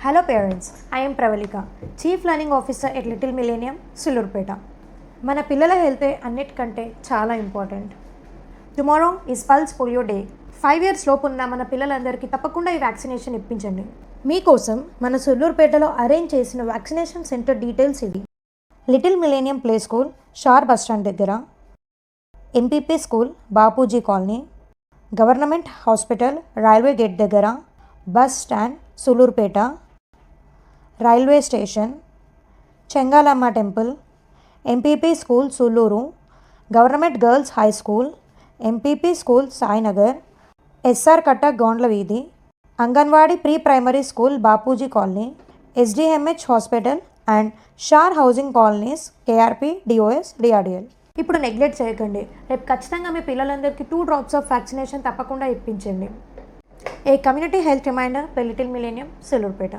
Hello parents, I am Pravalika, Chief Learning Officer at Little Millennium, Sulurpeta. మన పిల్లల హెల్తే అన్నిటికంటే చాలా important. Tomorrow is pulse polio day. 5 years లోపు ఉన్న మన పిల్లలందరికీ తప్పకుండా ఈ వ్యాక్సినేషన్ ఇప్పించండి. మీకోసం మన సుల్లూరుపేటలో అరేంజ్ చేసిన వ్యాక్సినేషన్ సెంటర్ డీటెయిల్స్ ఇవి. Little millennium play school, SHAR bus stand దగ్గర, MPP school, Bapuji colony, government hospital, railway gate దగ్గర, bus stand, Sullurpeta, railway station, Chengalamma temple, MPP school Sulluru, government girls high school, MPP school Sainagar, SR కట్ట గోండ్ల వీధి, anganwadi pre primary school Bapuji colony, SDMH hospital and SHAR housing colonies, KRP, DOS, DRDL. ఇప్పుడు neglect చేయకండి. రేపు ఖచ్చితంగా మీ పిల్లలందరికీ 2 drops of vaccination తప్పకుండా ఇప్పించండి. A community health reminder, little millennium, Sullurpeta.